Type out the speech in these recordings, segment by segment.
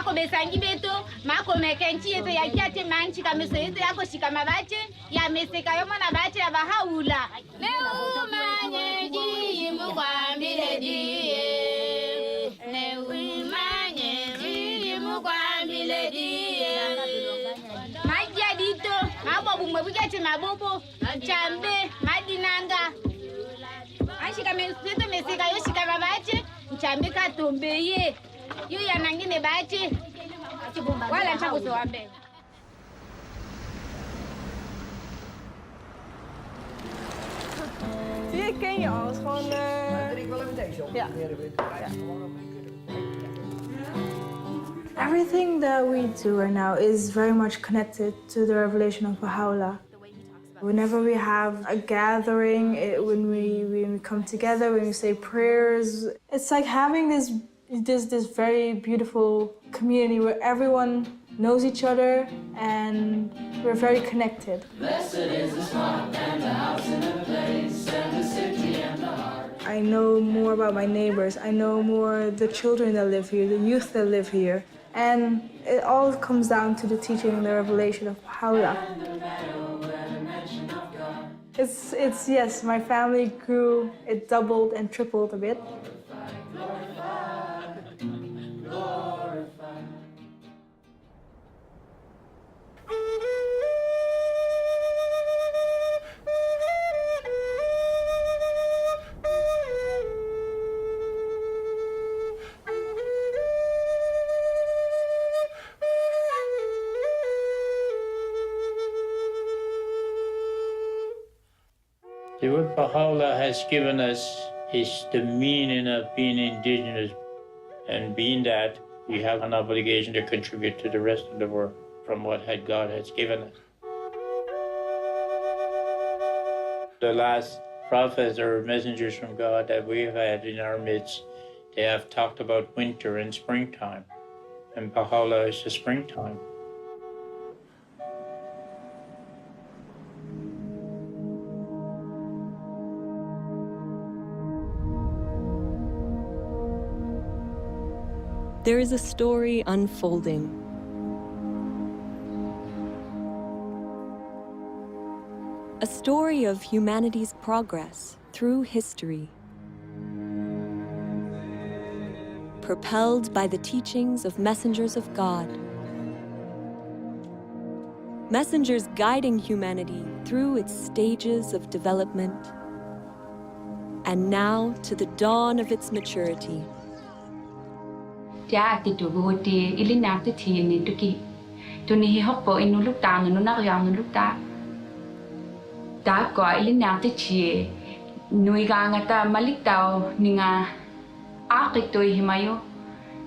Mako besangi beto, mako mekenchi yeto ya kiate manchi kameso yeto yako shikamabache, ya meseka yomo na bache ya Bahá'u'lláh. Leo manye ji mukwambile diye. Leo manye ji mukwambile diye. Majia dito, mabo bumwe bugete mabobo, chambe, madinanga. Ashika meso meseka yo shikamabache, chambe katombeye. You yanangine bache wala chakuzo wabe. Zie, ik ken je al. Het is gewoon... Ik wil even deze op. Ja. Everything that we do right now is very much connected to the revelation of Bahá'u'lláh. Whenever we have a gathering, when we come together, when we say prayers, it's like having this very beautiful community where everyone knows each other and we're very connected. Blessed is the smart and the house and the place and the city and the heart. I know more about my neighbors. I know more the children that live here, the youth that live here. And it all comes down to the teaching and the revelation of Bahá'u'lláh. It's yes, my family grew, it doubled and tripled a bit. What Bahá'u'lláh has given us is the meaning of being indigenous, and being that, we have an obligation to contribute to the rest of the world from what God has given us. The last prophets or messengers from God that we've had in our midst, they have talked about winter and springtime, and Bahá'u'lláh is the springtime. There is a story unfolding. A story of humanity's progress through history, propelled by the teachings of messengers of God. Messengers guiding humanity through its stages of development, and now to the dawn of its maturity. Tia ati tu buhoti ili nakti ti ni tuki tu ni hokpo inu lukta nu na yang nu lukta ta ko ili nakti ti nui ga ngata malik tau ninga akik tu himayo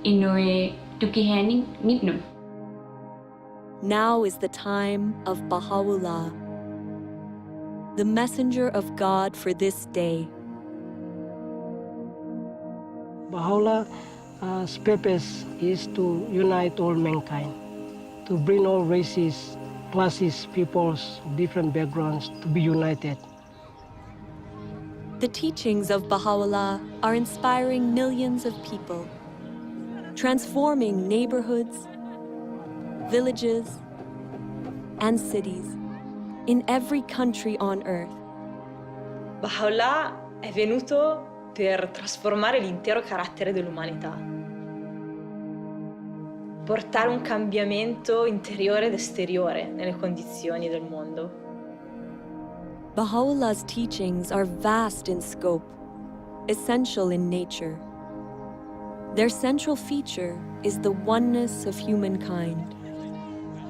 inu tuki hening nitnu. Now is the time of Bahá'u'lláh, the messenger of God for this day. Baha'u'llah's purpose is to unite all mankind, to bring all races, classes, peoples, different backgrounds to be united. The teachings of Bahá'u'lláh are inspiring millions of people, transforming neighborhoods, villages, and cities in every country on earth. Bahá'u'lláh è venuto per trasformare l'intero carattere dell'umanità, portare un cambiamento interiore ed esteriore nelle condizioni del mondo. Bahá'u'llah's teachings are vast in scope, essential in nature. Their central feature is the oneness of humankind,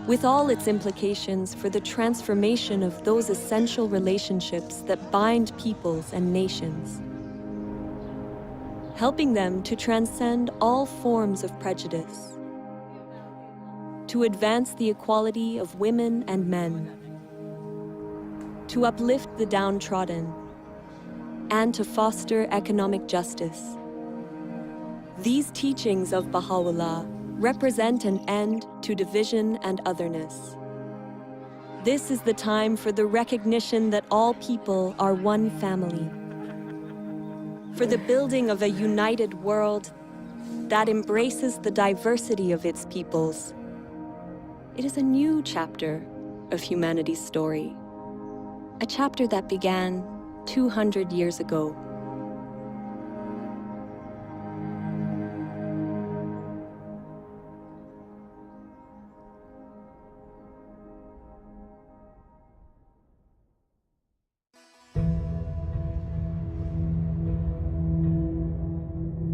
with all its implications for the transformation of those essential relationships that bind peoples and nations, helping them to transcend all forms of prejudice, to advance the equality of women and men, to uplift the downtrodden, and to foster economic justice. These teachings of Bahá'u'lláh represent an end to division and otherness. This is the time for the recognition that all people are one family, for the building of a united world that embraces the diversity of its peoples. It is a new chapter of humanity's story, a chapter that began 200 years ago.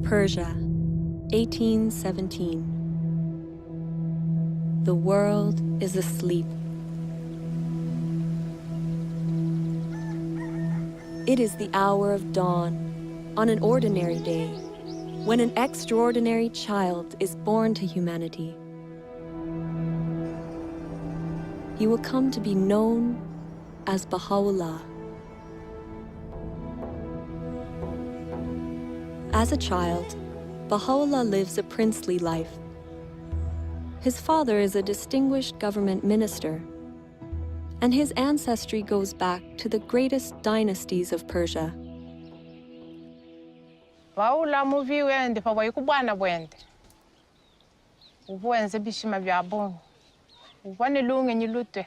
Persia, 1817. The world is asleep. It is the hour of dawn on an ordinary day, when an extraordinary child is born to humanity. He will come to be known as Bahá'u'lláh. As a child, Bahá'u'lláh lives a princely life. His father is a distinguished government minister, and his ancestry goes back to the greatest dynasties of Persia. Bahá'u'lláh muvi wende pa wayikubwana bwende. Ubuenze bishima bya bongo. Ubone lunge nyilutwe.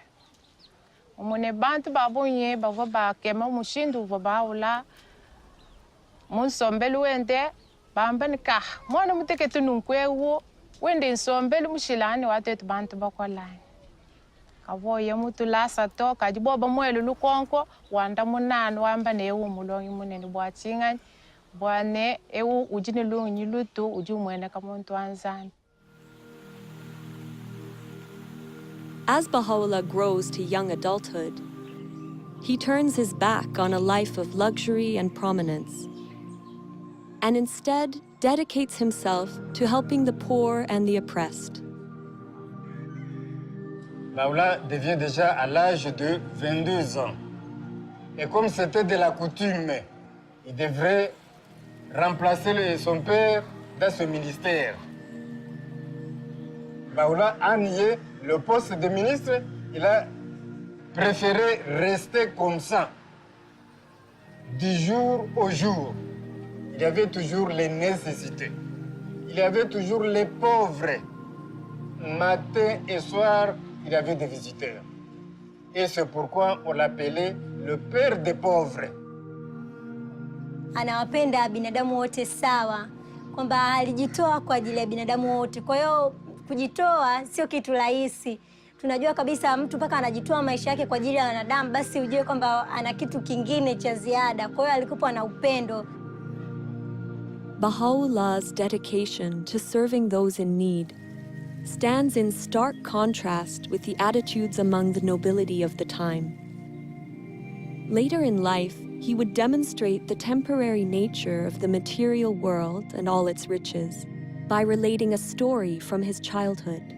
Umone bantu babonye bava bakema mushindu uva Bahá'u'lláh. Munsombelu wende bamba nikah. Mwana muteketu nunkwewo wende nsombelu mushilani watetu bantu bakwalani. Kawoye mutu lasa to kajiboba mwelu lukonko wanda munanu wamba newu mulongi munene bwachingani bwane ewu ujini lungi nyilutu uju mwene kamuntu anzani. As Bahá'u'lláh grows to young adulthood, he turns his back on a life of luxury and prominence, and instead dedicates himself to helping the poor and the oppressed. Bahá'u'lláh devient déjà à l'âge de 22 ans. Et comme c'était de la coutume, il devrait remplacer son père dans ce ministère. Bahá'u'lláh a nié le poste de ministre, il a préféré rester comme ça, du jour au jour. Il y avait toujours les nécessités. Il y avait toujours les pauvres. Matin et soir, il y avait des visiteurs. Et c'est pourquoi on l'appelait le père des pauvres. Anawapenda binadamu wote sawa, kwamba alijitoa kwa ajili ya binadamu wote. Kwa hiyo kujitoa sio kitu rahisi. Tunajua kabisa mtu mpaka anajitoa maisha yake kwa ajili ya wanadamu, basi ujue kwamba ana kitu kingine cha ziada. Kwa hiyo alikuwa na upendo. Bahá'u'llah's dedication to serving those in need stands in stark contrast with the attitudes among the nobility of the time. Later in life, he would demonstrate the temporary nature of the material world and all its riches by relating a story from his childhood.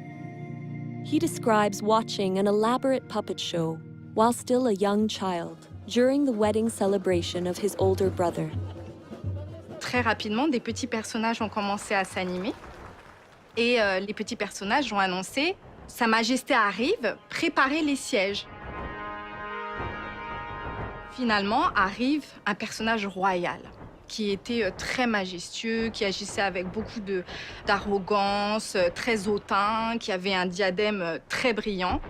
He describes watching an elaborate puppet show while still a young child during the wedding celebration of his older brother. Très rapidement, des petits personnages ont commencé à s'animer. Et les petits personnages ont annoncé « Sa Majesté arrive, préparez les sièges ». Finalement, arrive un personnage royal qui était très majestueux, qui agissait avec beaucoup d'arrogance, très hautain, qui avait un diadème très brillant.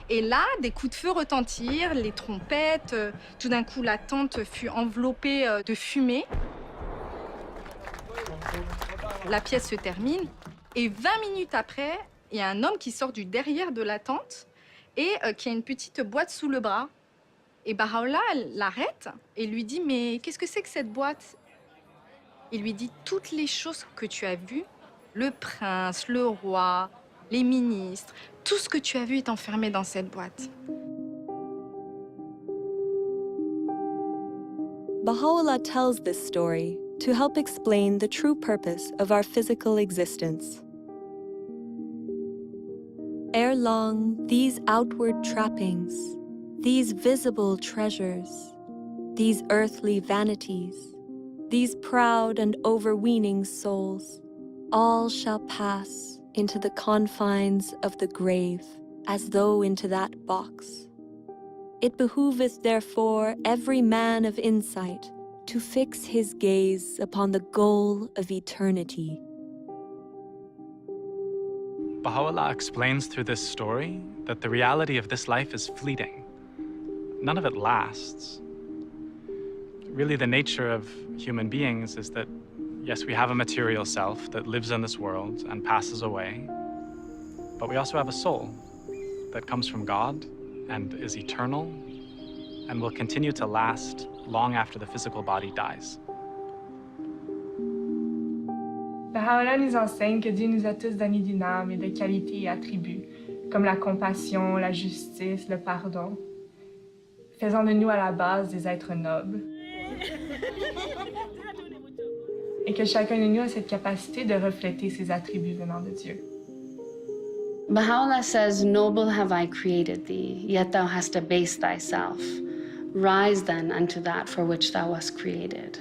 Et là, des coups de feu retentirent, les trompettes. Tout d'un coup, la tente fut enveloppée de fumée. La pièce se termine et 20 minutes après, il y a un homme qui sort du derrière de la tente et qui a une petite boîte sous le bras. Et Bahá'u'lláh l'arrête et lui dit « Mais qu'est-ce que c'est que cette boîte ?» Il lui dit « Toutes les choses que tu as vues, le prince, le roi, les ministres, tout ce que tu as vu est enfermé dans cette boîte. » Bahá'u'lláh tells this story to help explain the true purpose of our physical existence. Ere long, these outward trappings, these visible treasures, these earthly vanities, these proud and overweening souls, all shall pass into the confines of the grave, as though into that box. It behooveth therefore every man of insight to fix his gaze upon the goal of eternity, Baha'u'lláh explains through this story that the reality of this life is fleeting. None of it lasts. Really, the nature of human beings is that, yes, we have a material self that lives in this world and passes away, but we also have a soul that comes from God and is eternal and will continue to last long after the physical body dies. Bahá'u'lláh nous enseigne que Dieu nous a tous donné d'une âme et de qualités et attributs, comme la compassion, la justice, le pardon, faisant de nous à la base des êtres nobles. Et que chacun de nous a cette capacité de refléter ces attributs venant de Dieu. Baha'u'lláh says, "Noble have I created thee, yet thou hast abased thyself. Rise then unto that for which thou wast created."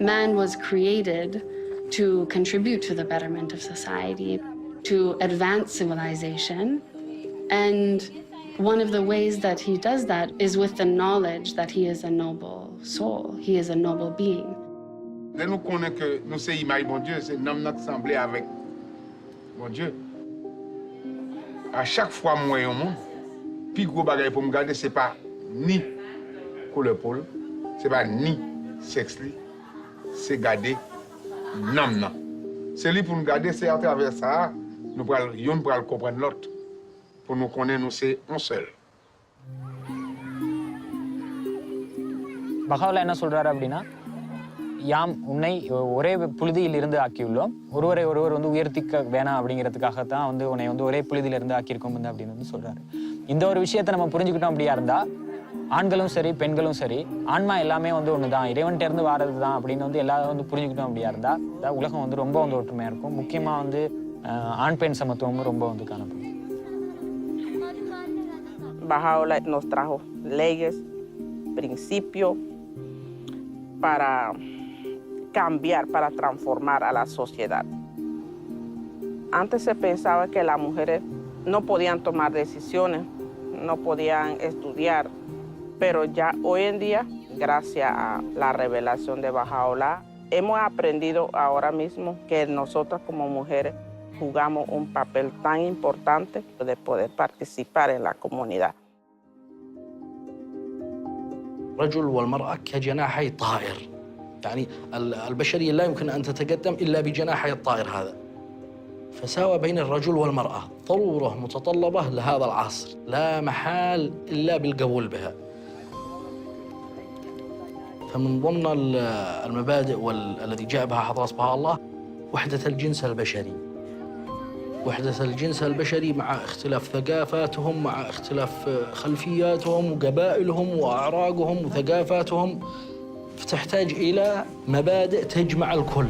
Man was created to contribute to the betterment of society, to advance civilization, and one of the ways that he does that is with the knowledge that he is a noble soul, he is a noble being. Dès nous connaissons que nous sommes l'image de bon Dieu, c'est nous qui semblons avec bon Dieu. À chaque fois que je suis au monde, le plus gros bagage pour me garder, ce n'est pas ni couleur peau, ce n'est pas ni sexe, c'est garder l'âme. C'est lui pour nous garder, c'est à travers ça, nous pourrons comprendre l'autre. Pour nous connaître, nous c'est un seul. Baha'u'lláh என்ன சொல்றாரு அப்படின்னா, யாம் உன்னை ஒரே புழுதியிலிருந்து ஆக்கியுள்ளோம், ஒருவரை ஒருவர் வந்து உயர்த்திக்க வேணாம் அப்படிங்கிறதுக்காகத்தான் வந்து உன்னை வந்து ஒரே புழுதியிலிருந்து ஆக்கியிருக்கோம் அப்படின்னு வந்து சொல்றாரு. இந்த ஒரு விஷயத்தை நம்ம புரிஞ்சுக்கிட்டோம் அப்படியா இருந்தா, ஆண்களும் சரி பெண்களும் சரி, ஆன்மா எல்லாமே வந்து ஒண்ணுதான், இறைவன்கிட்ட இருந்து வாரது தான் அப்படின்னு வந்து எல்லாரும் வந்து புரிஞ்சுக்கிட்டோம் அப்படியா இருந்தா, உலகம் வந்து ரொம்ப வந்து ஒற்றுமையா இருக்கும். முக்கியமா வந்து ஆண் பெண் சமத்துவமும் ரொம்ப வந்து காணப்படும். Bahá'u'lláh nos trajo leyes, principios para cambiar, para transformar a la sociedad. Antes se pensaba que las mujeres no podían tomar decisiones, no podían estudiar, pero ya hoy en día, gracias a la revelación de Bahá'u'lláh, hemos aprendido ahora mismo que nosotras como mujeres jugamos un papel tan importante de poder participar en la comunidad. الرجل والمرأة كجناحي طائر، يعني البشرية لا يمكن أن تتقدم إلا بجناحي الطائر هذا. فساوى بين الرجل والمرأة ضرورة متطلبة لهذا العصر، لا محال إلا بالقبول بها. فمن ضمن المبادئ الذي جاء بها حضرة بها الله وحدة الجنس البشري. وحدة الجنس البشري مع اختلاف ثقافاتهم، مع اختلاف خلفياتهم وقبائلهم وأعراقهم وثقافاتهم، فتحتاج إلى مبادئ تجمع الكل.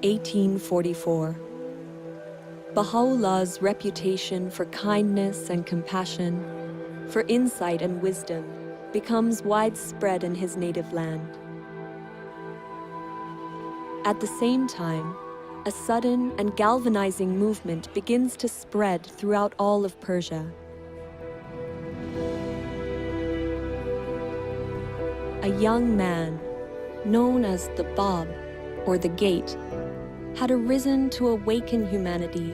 (1844). Baha'u'llah's reputation for kindness and compassion, for insight and wisdom, becomes widespread in his native land. At the same time, a sudden and galvanizing movement begins to spread throughout all of Persia. A young man, known as the Bab, or the Gate, had arisen to awaken humanity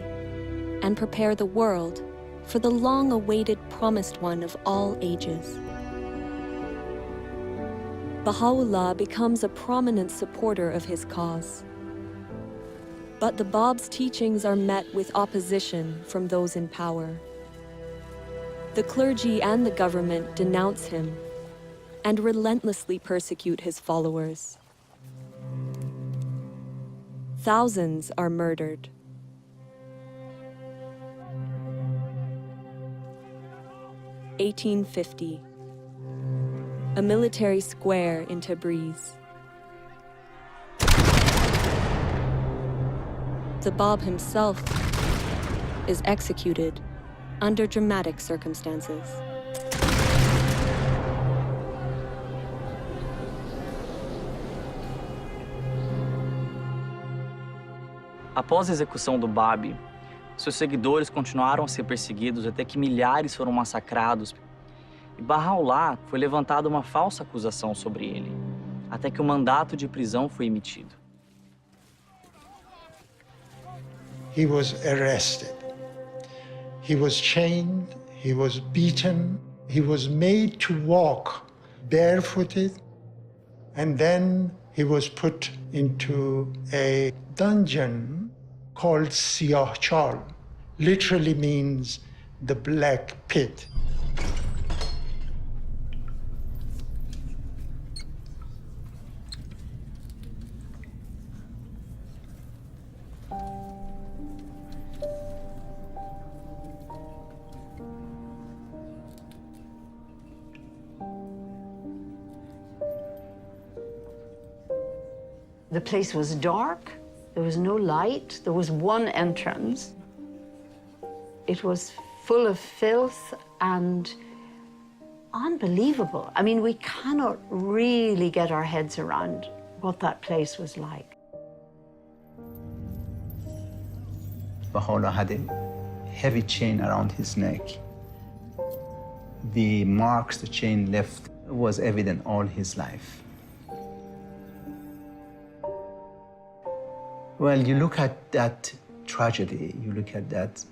and prepare the world for the long-awaited promised one of all ages. Baha'u'lláh becomes a prominent supporter of his cause. But the Bab's teachings are met with opposition from those in power. The clergy and the government denounce him and relentlessly persecute his followers. Thousands are murdered. (1850). A military square in Tabriz. The Bab himself is executed under dramatic circumstances. Após a execução do Bab, seus seguidores continuaram a ser perseguidos até que milhares foram massacrados. E Bahá'u'lláh foi levantada uma falsa acusação sobre ele, até que o mandato de prisão foi emitido. He was arrested. He was chained, he was beaten, he was made to walk barefooted, and then he was put into a dungeon called Siyah Chal, literally means the black pit. The place was dark, there was no light, there was one entrance. It was full of filth and unbelievable. I mean, we cannot really get our heads around what that place was like. Baha'u'lláh had a heavy chain around his neck. The marks the chain left was evident all his life. Well, you look at that tragedy, you look at that,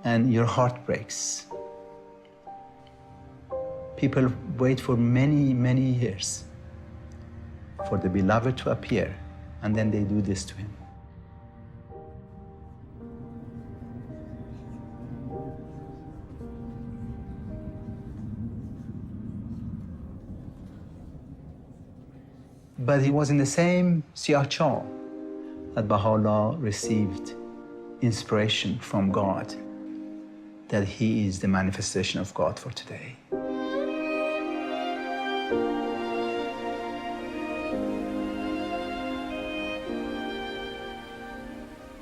and your heart breaks. People wait for many, many years for the beloved to appear, and then they do this to him. But he was in the same Siyah Chal that Baha'u'lláh received inspiration from God, that he is the manifestation of God for today.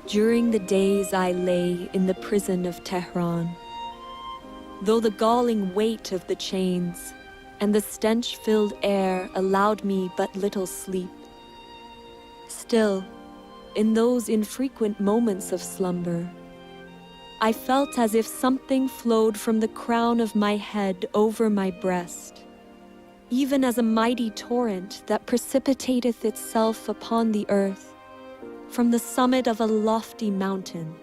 During the days I lay in the prison of Tehran, though the galling weight of the chains and the stench-filled air allowed me but little sleep, still, in those infrequent moments of slumber, I felt as if something flowed from the crown of my head over my breast, even as a mighty torrent that precipitateth itself upon the earth from the summit of a lofty mountain.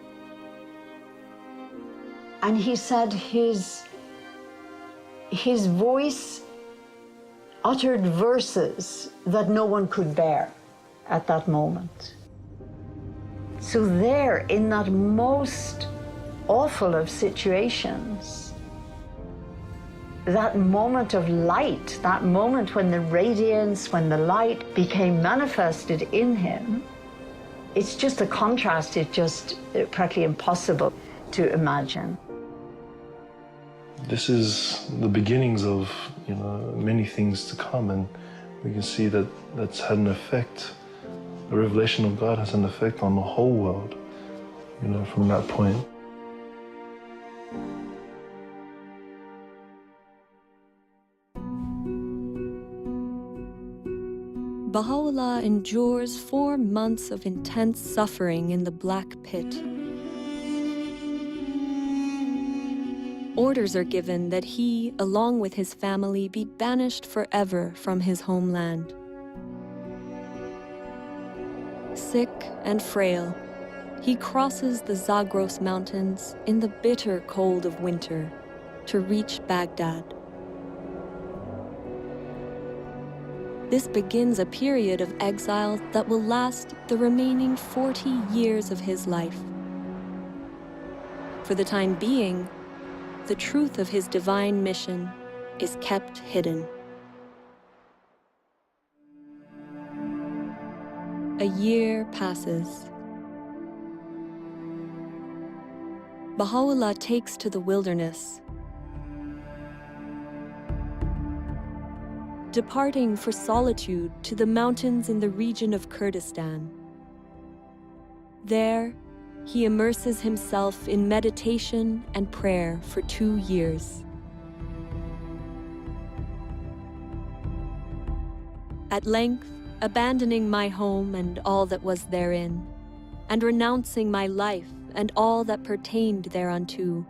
And he said his voice uttered verses that no one could bear at that moment. So there, in that most awful of situations, that moment of light, that moment when the radiance, when the light became manifested in him, it's just a contrast, it's just practically impossible to imagine. This is the beginnings of, many things to come, and we can see that that's had an effect. The revelation of God has an effect on the whole world, from that point. Baha'u'lláh endures 4 months of intense suffering in the Black Pit. Orders are given that he, along with his family, be banished forever from his homeland. Sick and frail, he crosses the Zagros Mountains in the bitter cold of winter to reach Baghdad. This begins a period of exile that will last the remaining 40 years of his life. For the time being, the truth of his divine mission is kept hidden. A year passes. Baha'u'lláh takes to the wilderness, departing for solitude to the mountains in the region of Kurdistan. There, he immerses himself in meditation and prayer for 2 years. At length, abandoning my home and all that was therein, and renouncing my life and all that pertained thereunto,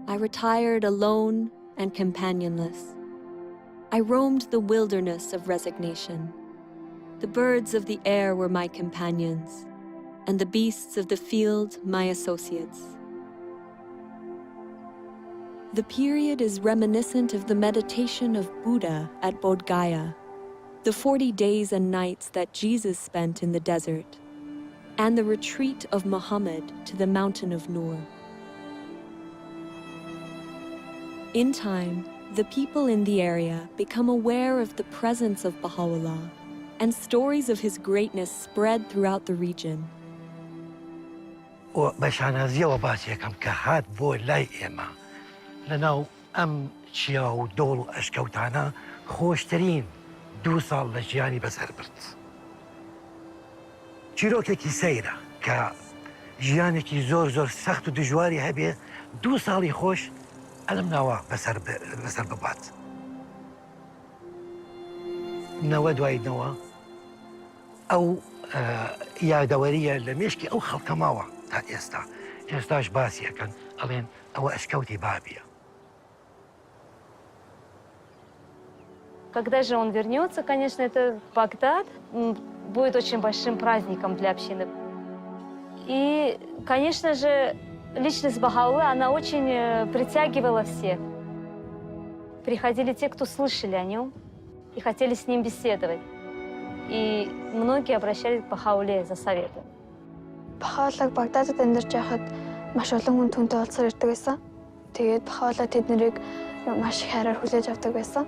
I retired alone and companionless. I roamed the wilderness of resignation. The birds of the air were my companions, and the beasts of the field my associates. The period is reminiscent of the meditation of Buddha at Bodh Gaya, the 40 days and nights that Jesus spent in the desert, and the retreat of Muhammad to the mountain of Nur. In time, the people in the area become aware of the presence of Baha'u'lláh, and stories of his greatness spread throughout the region. وبشانازية وباسية كم كهات بوي لاي إما لناو أم شياو دول أشكوتانا خوشترين دو صال لجياني بسر برت چیرۆکێکی سەیرە کە ژیانێکی زۆر سەخت و دژواری هەبێ دوو ساڵی خۆش ئەلم ناوە بەسەر ببات. نەوە دوایینەوە ئەو یادەوەریە لە مێشکی ئەو خەڵکە ماوە تا ئێستا. ئێستاش باسیەکەن ئەڵێن ئەوە ئەشکەوتی بابیە. Когда же он вернется, конечно, это Багдад будет очень большим праздником для общины. И, конечно же, личность Баха'у'лláh, она очень притягивала всех. Приходили те, кто слышали о нем и хотели с ним беседовать. И многие обращались к Баха'у'лláh за советом. Баха'у'ллааг Багдадад амьдарч байхад маш олон хүн түүнтэй уулзсаар ирдэг байсан. Тэгээд Баха'у'лláh тэднийг маш их хайраар хүлээж авдаг байсан.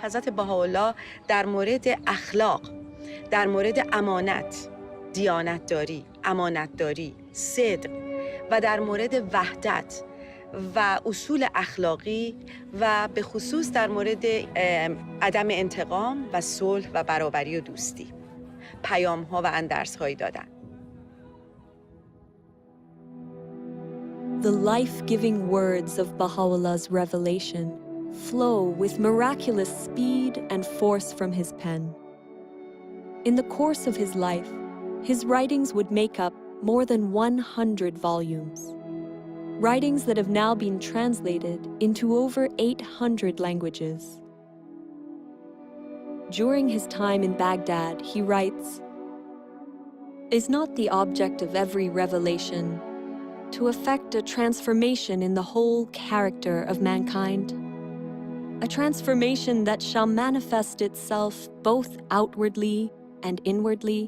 حضرت بهاءالله در مورد اخلاق، در مورد امانت، دیانتداری، امانتداری، صدق و در مورد وحدت و اصول اخلاقی و به خصوص در مورد عدم انتقام و صلح و برابری و دوستی پیام‌ها و اندرس‌هایی دادن. The life-giving words of Baha'u'llah's revelation flow with miraculous speed and force from his pen. In the course of his life, his writings would make up more than 100 volumes. Writings that have now been translated into over 800 languages. During his time in Baghdad, he writes, "Is not the object of every revelation to effect a transformation in the whole character of mankind? A transformation that shall manifest itself both outwardly and inwardly,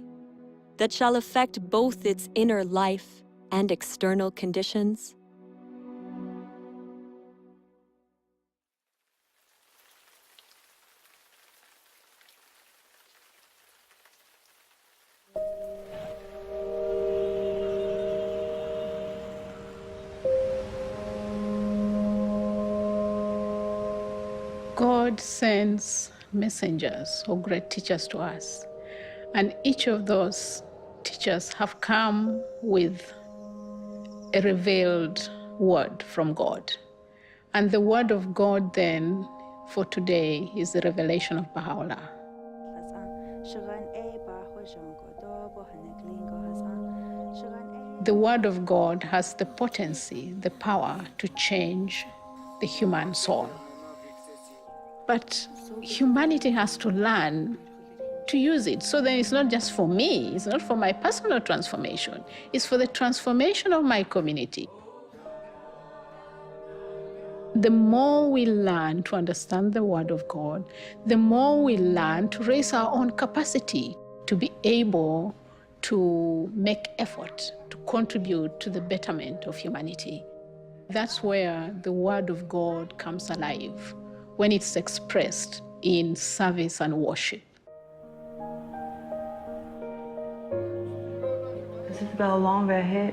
that shall affect both its inner life and external conditions?" God sends messengers or great teachers to us, and each of those teachers have come with a revealed word from God. And the word of God then for today is the revelation of Baha'u'lláh. The word of God has the potency, the power to change the human soul. But humanity has to learn to use it. So then it's not just for me, it's not for my personal transformation, it's for the transformation of my community. The more we learn to understand the Word of God, the more we learn to raise our own capacity to be able to make effort to contribute to the betterment of humanity. That's where the Word of God comes alive, when it's expressed in service and worship. Hazreti Allah'ın vəhi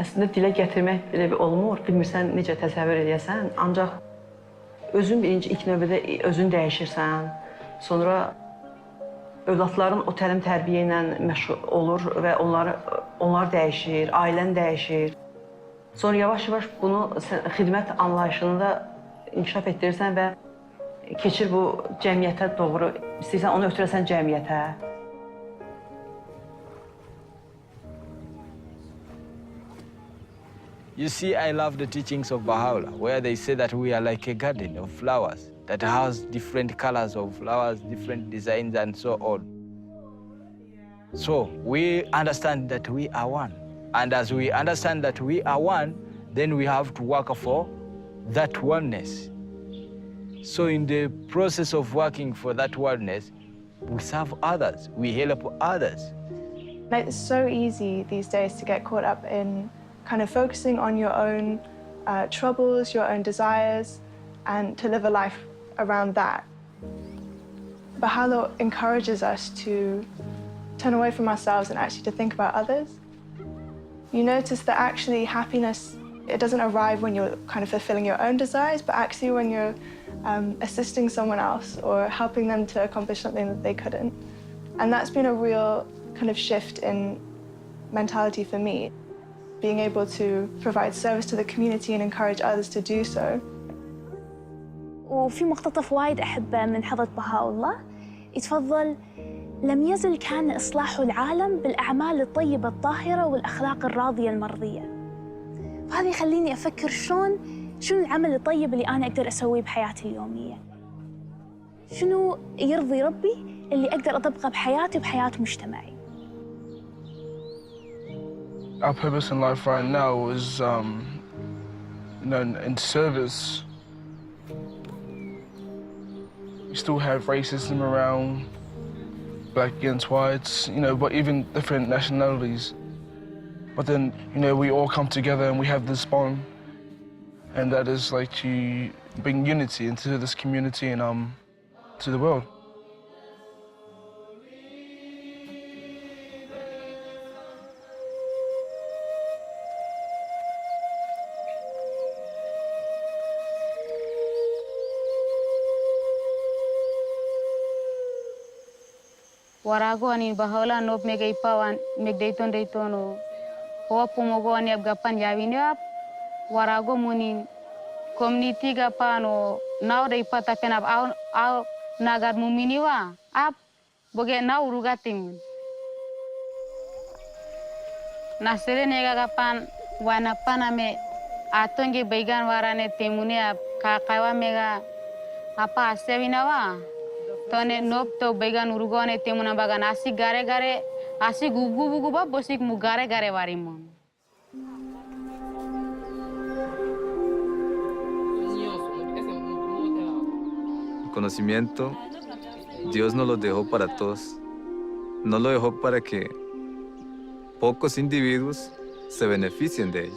əslində dilə gətirmək belə bir olmur. Bilmirsən necə təsəvvür edəsən. Ancaq özün birinci ilk növbədə özün dəyişirsən. Sonra övladların o təlim tərbiyə ilə məşğul olur və onlar dəyişir, ailən dəyişir. Sonra yavaş-yavaş bunu xidmət anlayışında inkişaf etdirirsən və keçir bu cəmiyyətə doğru, istəyirsən onu ötürəsən cəmiyyətə. You see, I love the teachings of Bahá'u'lláh, where they say that we are like a garden of flowers that has different colors of flowers, different designs, and so on. So we understand that we are one. And as we understand that we are one, then we have to work for that oneness. So in the process of working for that oneness, we serve others, we help others. It's so easy these days to get caught up in kind of focusing on your own troubles, your own desires, and to live a life around that. Bahá'u'lláh encourages us to turn away from ourselves and actually to think about others. You notice that actually happiness, it doesn't arrive when you're kind of fulfilling your own desires, but actually when you're assisting someone else or helping them to accomplish something that they couldn't. And that's been a real kind of shift in mentality for me, being able to provide service to the community and encourage others to do so. وفي مقتطف وايد أحبه من حضرة بهاء يتفضل: لم يزل كان إصلاح العالم بالأعمال الطيبة الطاهرة والأخلاق الراضية المرضية. فهذا يخليني أفكر شنو العمل الطيب اللي أنا أقدر أسويه بحياتي اليومية. شنو يرضي ربي اللي أقدر أطبقه بحياتي وبحياة مجتمعي. Our purpose in life right now is, in service. We still have racism around, black against whites, but even different nationalities. But then, we all come together and we have this bond, and that is like to bring unity into this community and to the world. Warago ani Bahá'u'lláh nop mega ipawan megdeiton deitono ho pumogo ani abgapan yawini ap warago munin community gapano now de ipata penap au nagar muminiwa ap boge now urugatim nasere nega gapan wanapana me atonge baigan warane temune ap kakawa mega apa asewinawa tone nop to baigan urugone temuna bagan asi gare asi gugu ba bosik mu gare warimon. El conocimiento, Dios nos lo dejó para todos. No lo dejó para que pocos individuos se beneficien de ello.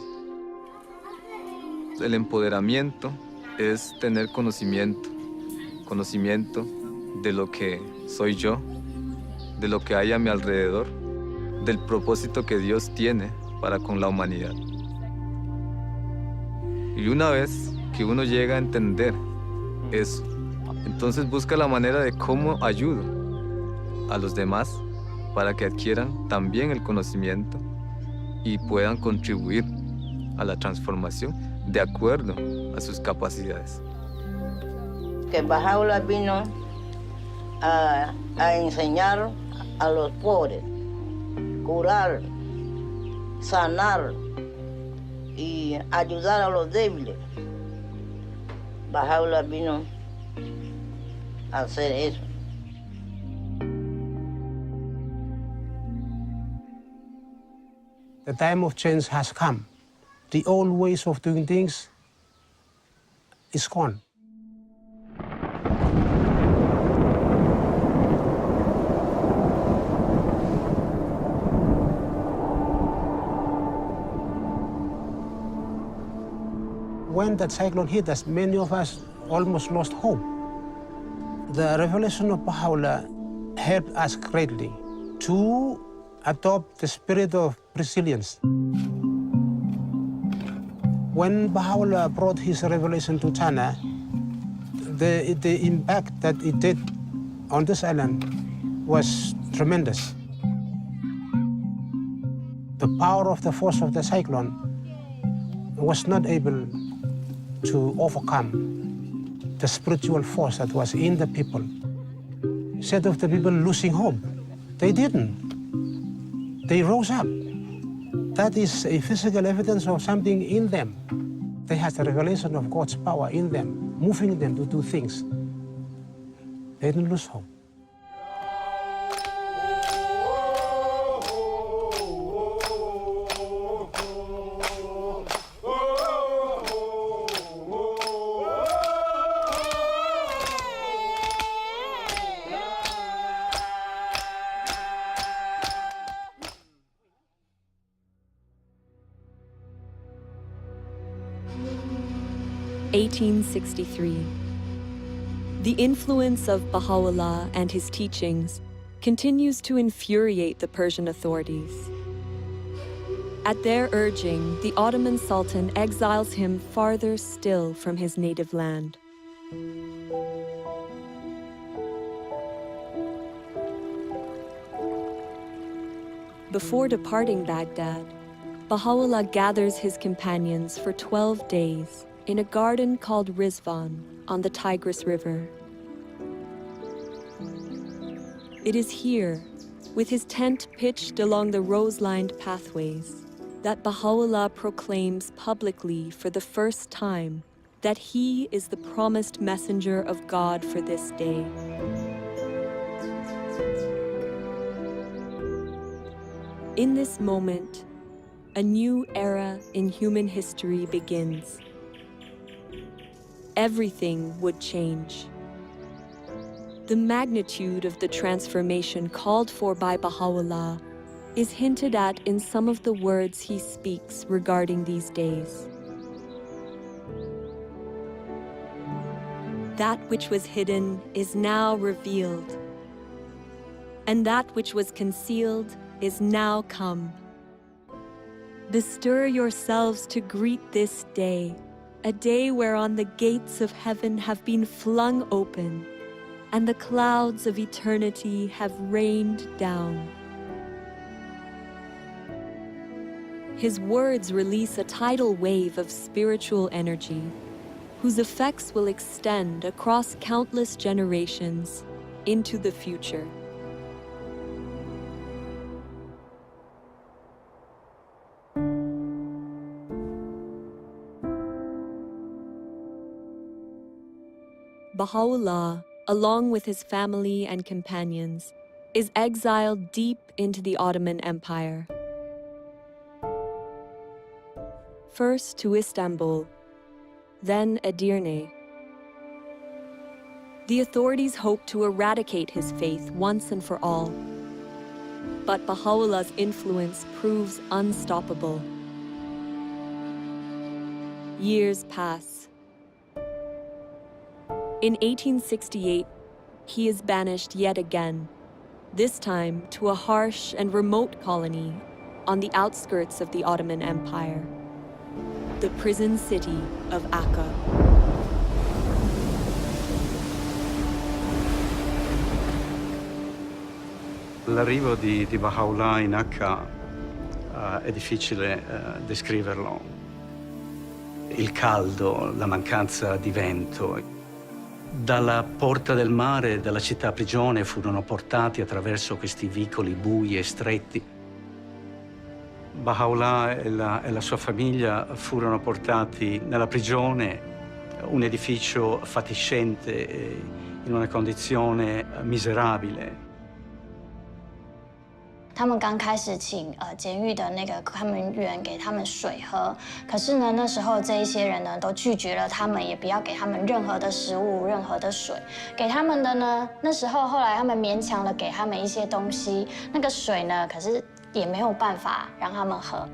El empoderamiento es tener conocimiento de lo que soy yo, de lo que hay a mi alrededor, del propósito que Dios tiene para con la humanidad. Y una vez que uno llega a entender eso, entonces busca la manera de cómo ayudo a los demás para que adquieran también el conocimiento y puedan contribuir a la transformación de acuerdo a sus capacidades. Que Bahá'u'lláh vino a enseñar a los pobres, curar, sanar y ayudar a los débiles. Bahá'u'lláh vino a hacer eso. The time of change has come. The old ways of doing things is gone. When that cyclone hit us, many of us almost lost hope. The revelation of Bahá'u'lláh helped us greatly to adopt the spirit of resilience. When Bahá'u'lláh brought his revelation to China, the impact that it did on this island was tremendous. The power of the force of the cyclone was not able to overcome the spiritual force that was in the people. Instead of the people losing hope, they didn't. They rose up. that is a physical evidence of something in them. They have the revelation of God's power in them, moving them to do things. They don't lose hope. (1863). The influence of Baha'u'lláh and his teachings continues to infuriate the Persian authorities. At their urging, the Ottoman Sultan exiles him farther still from his native land. Before departing Baghdad, Baha'u'lláh gathers his companions for 12 days in a garden called Rizvan on the Tigris River. It is here, with his tent pitched along the rose-lined pathways, that Baha'u'lláh proclaims publicly for the first time that he is the promised messenger of God for this day. In this moment, a new era in human history begins. Everything would change. The magnitude of the transformation called for by Baha'u'lláh is hinted at in some of the words he speaks regarding these days. That which was hidden is now revealed, and that which was concealed is now come. Bestir yourselves to greet this day, a day whereon the gates of heaven have been flung open, and the clouds of eternity have rained down. His words release a tidal wave of spiritual energy, whose effects will extend across countless generations into the future. Baha'u'lláh, along with his family and companions, is exiled deep into the Ottoman Empire. First to Istanbul, then Edirne. The authorities hope to eradicate his faith once and for all. But Baha'u'llah's influence proves unstoppable. Years pass. In 1868, he is banished yet again, this time to a harsh and remote colony on the outskirts of the Ottoman Empire, the prison city of Akka. L'arrivo di Baha'u'lláh in Akka è difficile descriverlo. Il caldo, la mancanza di vento. Dalla porta del mare, dalla città prigione, furono portati attraverso questi vicoli bui e stretti. Baha'u'lláh e la sua famiglia furono portati nella prigione, un edificio fatiscente, in una condizione miserabile. 他们刚开始请监狱的那个看门员给他们水喝，可是呢，那时候这一些人呢都拒绝了他们，也不要给他们任何的食物、任何的水。给他们的呢，那时候后来他们勉强的给他们一些东西，那个水呢，可是也没有办法让他们喝。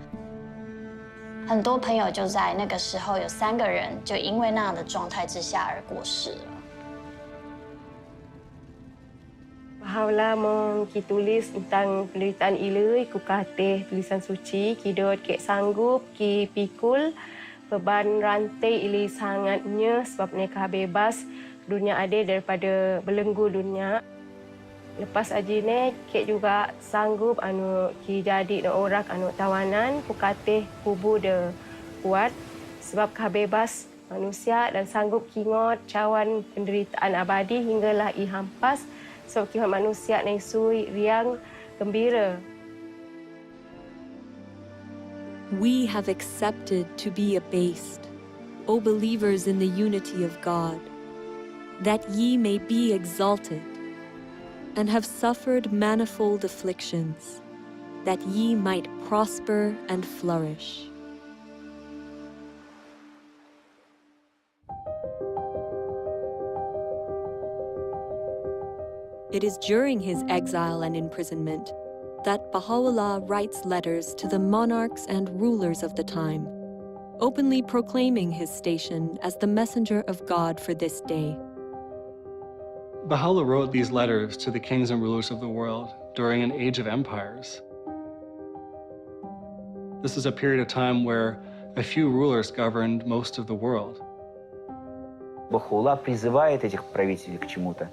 很多朋友就在那个时候有3个人就因为那样的状态之下而过世了。 Baha'u'lláh mau tulis tentang penderitaan ilui, ku katih tulisan suci, kidot kek sanggup, ki pikul, beban rantai ilui sangatnya sebab mereka bebas dunia adil daripada belenggu dunia. Lepas ajine kek juga sanggup ki jadi orang tawanan, ku katih kubu de kuat sebab bebas manusia dan sanggup kingot cawan penderitaan abadi hinggalah i hampas. Sebab kita manusia yang sui, riang, gembira. we have accepted to be abased, O believers in the unity of God, that ye may be exalted, and have suffered manifold afflictions, that ye might prosper and flourish. It is during his exile and imprisonment that Baha'u'lláh writes letters to the monarchs and rulers of the time, openly proclaiming his station as the messenger of God for this day. Baha'u'lláh wrote these letters to the kings and rulers of the world during an age of empires. This is a period of time where a few rulers governed most of the world. Baha'u'lláh призывает этих правителей к чему-то.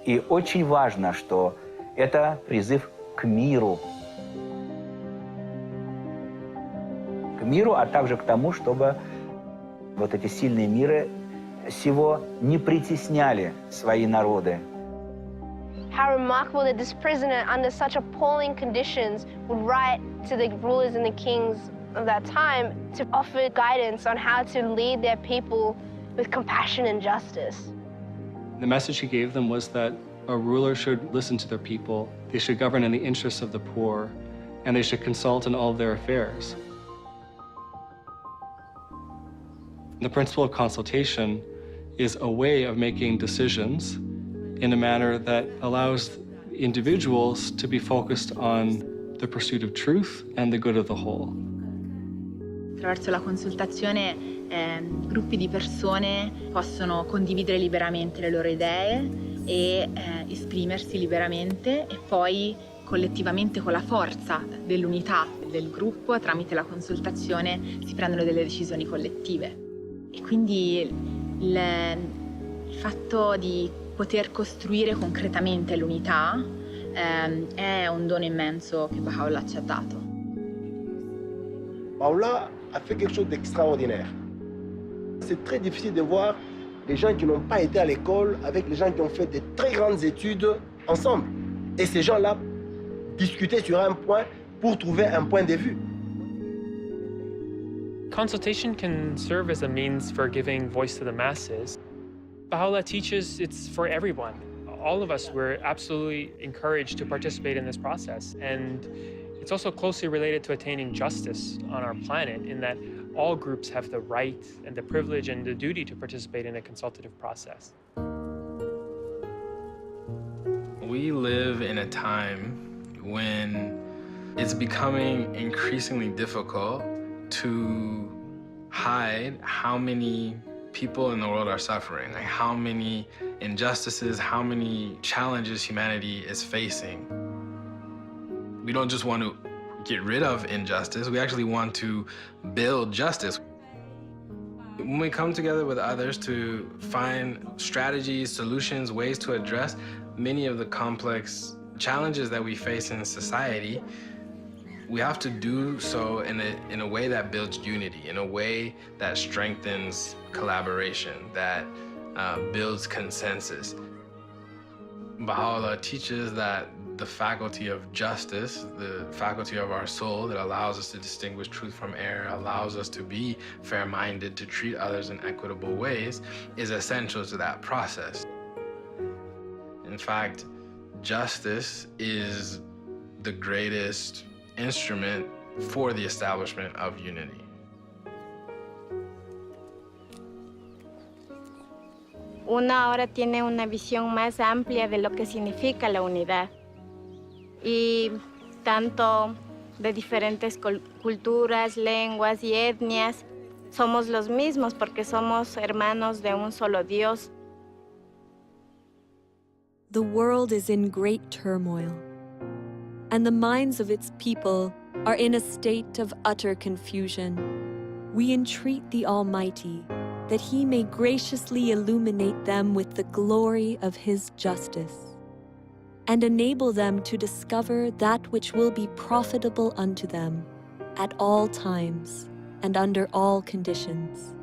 И очень важно, что это призыв к миру. К миру, а также к тому, чтобы вот эти сильные миры сего не притесняли свои народы. How remarkable that this prisoner, under such appalling conditions, would write to the rulers and the kings of that time to offer guidance on how to lead their people with compassion and justice. The message he gave them was that a ruler should listen to their people, they should govern in the interests of the poor, and they should consult in all of their affairs. The principle of consultation is a way of making decisions in a manner that allows individuals to be focused on the pursuit of truth and the good of the whole. Attraverso la consultazione gruppi di persone possono condividere liberamente le loro idee e esprimersi liberamente e poi collettivamente con la forza dell'unità del gruppo tramite la consultazione si prendono delle decisioni collettive. E quindi il fatto di poter costruire concretamente l'unità è un dono immenso che Baha'u'lláh ci ha dato. Baha'u'lláh a fait quelque chose d'extraordinaire. C'est très difficile de voir les gens qui n'ont pas été à l'école avec les gens qui ont fait de très grandes études ensemble. Et ces gens-là discutaient sur un point pour trouver un point de vue. Consultation can serve as a means for giving voice to the masses. Baha'u'lláh teaches it's for everyone. All of us, we're absolutely encouraged to participate in this process. And it's also closely related to attaining justice on our planet in that all groups have the right and the privilege and the duty to participate in a consultative process. We live in a time when it's becoming increasingly difficult to hide how many people in the world are suffering, like how many injustices, how many challenges humanity is facing. We don't just want to get rid of injustice, we actually want to build justice. When we come together with others to find strategies, solutions, ways to address many of the complex challenges that we face in society, we have to do so in a way that builds unity, in a way that strengthens collaboration, that builds consensus. Baha'u'lláh teaches that the faculty of justice, the faculty of our soul that allows us to distinguish truth from error, allows us to be fair-minded, to treat others in equitable ways, is essential to that process. In fact, justice is the greatest instrument for the establishment of unity. Uno ahora tiene una visión más amplia de lo que significa la unidad. Y tanto de diferentes culturas, lenguas y etnias, somos los mismos porque somos hermanos de un solo Dios. The world is in great turmoil, and the minds of its people are in a state of utter confusion. We entreat the Almighty that He may graciously illuminate them with the glory of His justice, and enable them to discover that which will be profitable unto them at all times and under all conditions.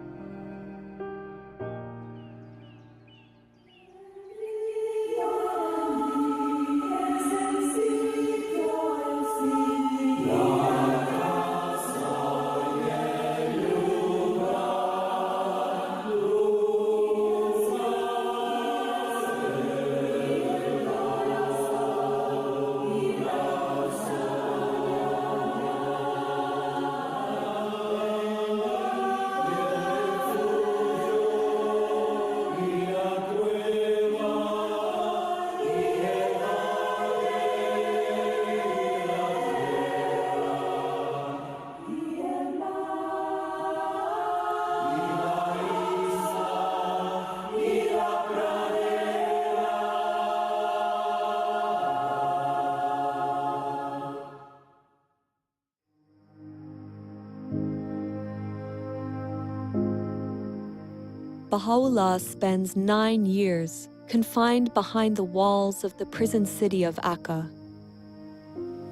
Bahá'u'lláh spends 9 years confined behind the walls of the prison city of Akka.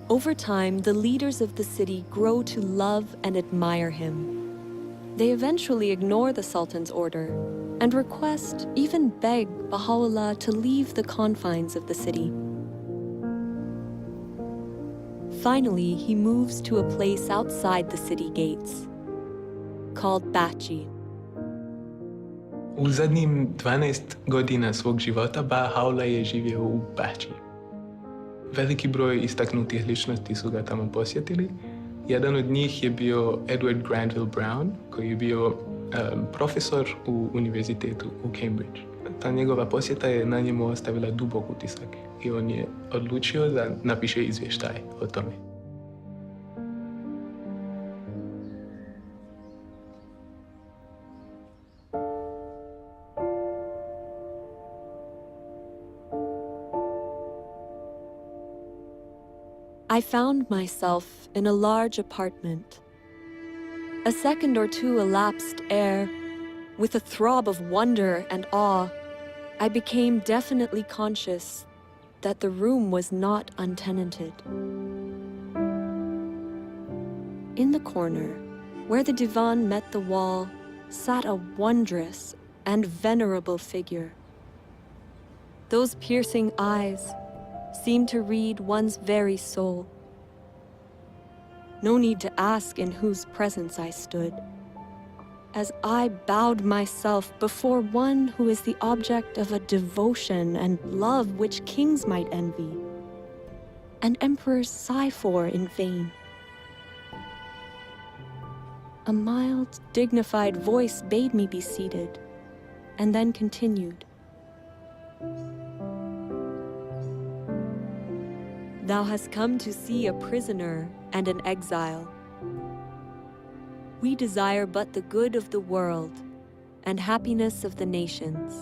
Over time, the leaders of the city grow to love and admire him. They eventually ignore the Sultan's order and request, even beg, Bahá'u'lláh to leave the confines of the city. Finally, he moves to a place outside the city gates, called Bahá'í. U zadnjim 12 godina svog života Bahá'u'lláh je živio u Bahá'í. Veliki broj istaknutih ličnosti su ga tamo posjetili. Jedan od njih je bio Edward Granville Brown, koji je bio profesor u univerzitetu u Cambridge. Ta njegova posjeta je na njemu ostavila dubok utisak i on je odlučio da napiše izvještaj o tome. I found myself in a large apartment. A second or two elapsed ere, with a throb of wonder and awe, I became definitely conscious that the room was not untenanted. In the corner, where the divan met the wall, sat a wondrous and venerable figure. Those piercing eyes seemed to read one's very soul. No need to ask in whose presence I stood, as I bowed myself before one who is the object of a devotion and love which kings might envy, and emperors sigh for in vain. A mild, dignified voice bade me be seated, and then continued. Thou hast come to see a prisoner and an exile. We desire but the good of the world and happiness of the nations,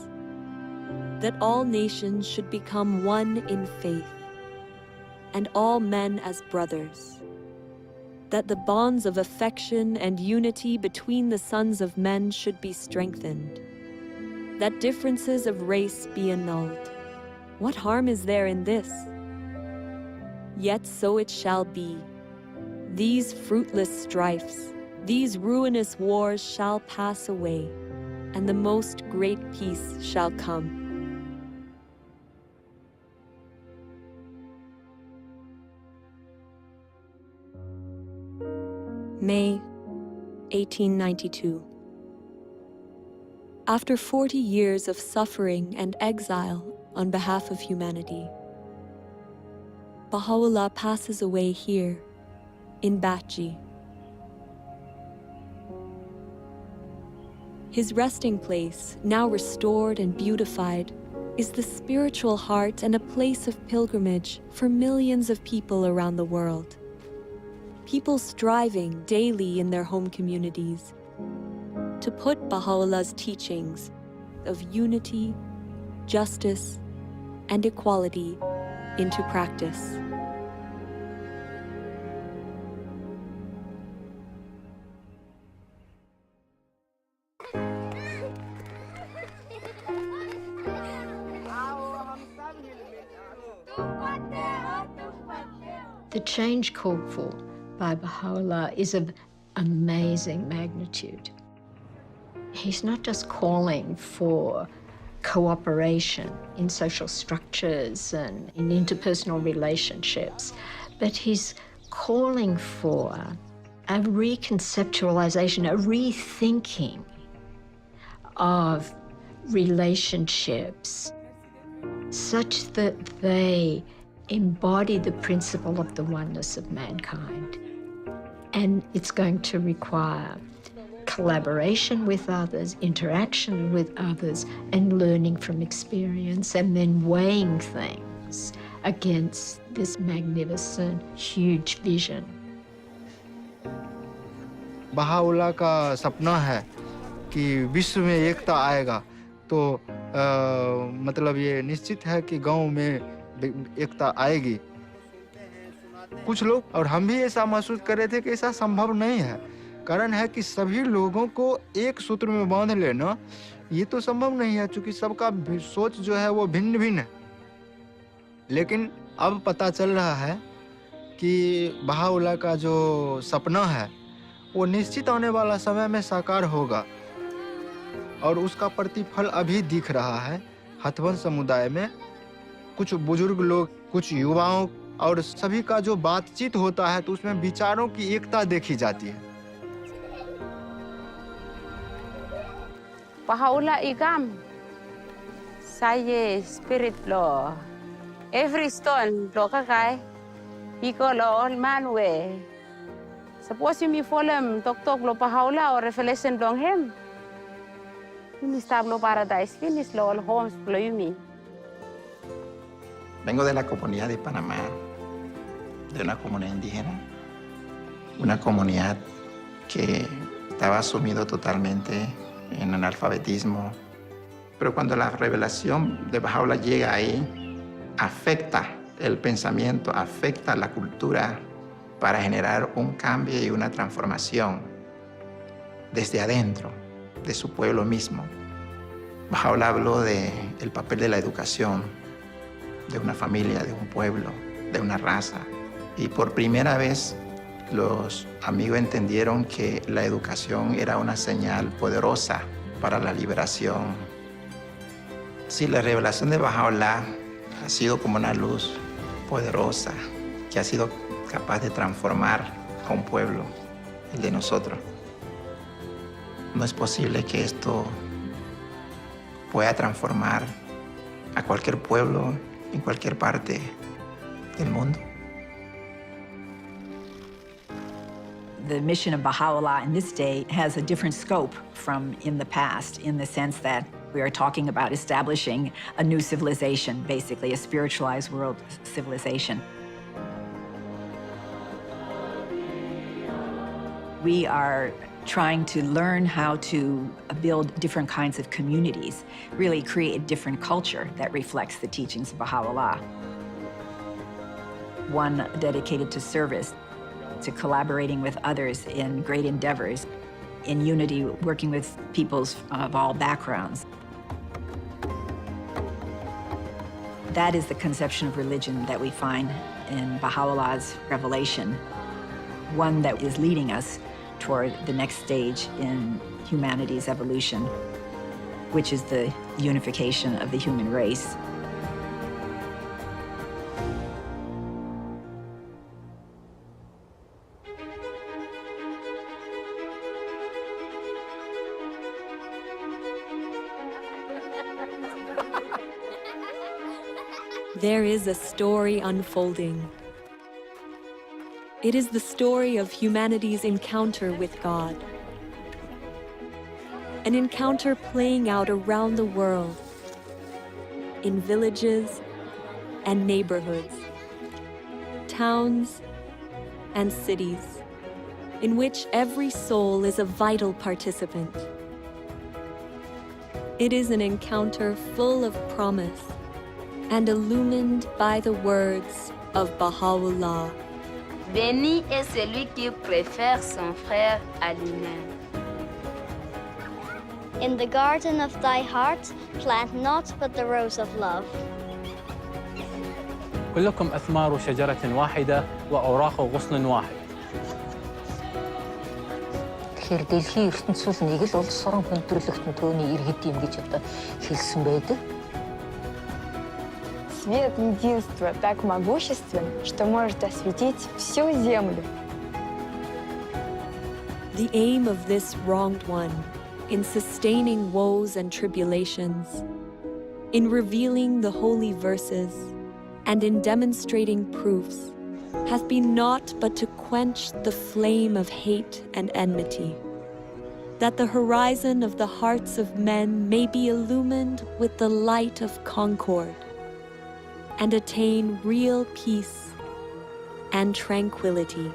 that all nations should become one in faith, and all men as brothers, that the bonds of affection and unity between the sons of men should be strengthened, that differences of race be annulled. What harm is there in this? Yet so it shall be. These fruitless strifes, these ruinous wars shall pass away, and the most great peace shall come. May 1892. After 40 years of suffering and exile on behalf of humanity, Bahá'u'lláh passes away here, in Bahá'í. His resting place, now restored and beautified, is the spiritual heart and a place of pilgrimage for millions of people around the world. People striving daily in their home communities to put Bahá'u'llah's teachings of unity, justice, and equality into practice. The change called for by Baha'u'lláh is of amazing magnitude. He's not just calling for cooperation in social structures and in interpersonal relationships, but he's calling for a reconceptualization, a rethinking of relationships such that they embody the principle of the oneness of mankind. And it's going to require collaboration with others, interaction with others, and learning from experience, and then weighing things against this magnificent, huge vision. Baha'u'llah का सपना है कि विश्व में एकता आएगा, तो मतलब ये निश्चित है कि गांव में एकता आएगी। कुछ लोग और हम भी ऐसा महसूस कर रहे थे कि ऐसा संभव नहीं है, कारण है कि सभी लोगों को एक सूत्र में बांध लेना ये तो संभव नहीं है, क्योंकि सबका सोच जो है वो भिन्न भिन्न है। लेकिन अब पता चल रहा है कि बहाउल्लाह का जो सपना है वो निश्चित आने वाला समय में साकार होगा, और उसका प्रतिफल अभी दिख रहा है हथवंश समुदाय में। कुछ बुजुर्ग लोग, कुछ युवाओं और सभी का जो बातचीत होता है तो उसमें विचारों की एकता देखी जाती है। Bahá'u'lláh igam, saya spirit lo, every stone lo kakai, iko lo all man we. Suppose you me follow tok lo Bahá'u'lláh or revelation long him. You stab lo paradise finish lo all homes lo yumi. Vengo de la comunidad de Panamá, de una comunidad indígena, una comunidad que estaba sumido totalmente en analfabetismo. Pero cuando la revelación de Bahá'u'lláh llega ahí, afecta el pensamiento, afecta la cultura para generar un cambio y una transformación desde adentro de su pueblo mismo. Bahá'u'lláh habló del papel de la educación, de una familia, de un pueblo, de una raza. Y por primera vez los amigos entendieron que la educación era una señal poderosa para la liberación. Sí, la revelación de Bahá'u'lláh ha sido como una luz poderosa que ha sido capaz de transformar a un pueblo, el de nosotros. No es posible que esto pueda transformar a cualquier pueblo en cualquier parte del mundo. The mission of Baha'u'lláh in this day has a different scope from in the past, in the sense that we are talking about establishing a new civilization, basically a spiritualized world civilization. We are trying to learn how to build different kinds of communities, really create a different culture that reflects the teachings of Baha'u'lláh. One dedicated to service, to collaborating with others in great endeavors, in unity, working with peoples of all backgrounds. That is the conception of religion that we find in Baha'u'llah's revelation, one that is leading us toward the next stage in humanity's evolution, which is the unification of the human race. There is a story unfolding. It is the story of humanity's encounter with God. An encounter playing out around the world, in villages and neighborhoods, towns and cities, in which every soul is a vital participant. It is an encounter full of promise and illumined by the words of Bahá'u'lláh. Béni est celui qui préfère son frère à lui-même. In the garden of thy heart, plant not but the rose of love. كلكم أثمار شجرة واحدة وأوراق غصن واحد. Тэгэхээр дэлхийн ертөнцийн нэг л улс орон хүндрэлтэн төөний иргэд юм гэж одоо хэлсэн байдаг. Свет единства так могуществен, что может осветить всю землю. The aim of this wronged one, in sustaining woes and tribulations, in revealing the holy verses, and in demonstrating proofs, hath been naught but to quench the flame of hate and enmity, that the horizon of the hearts of men may be illumined with the light of concord, and attain real peace and tranquility.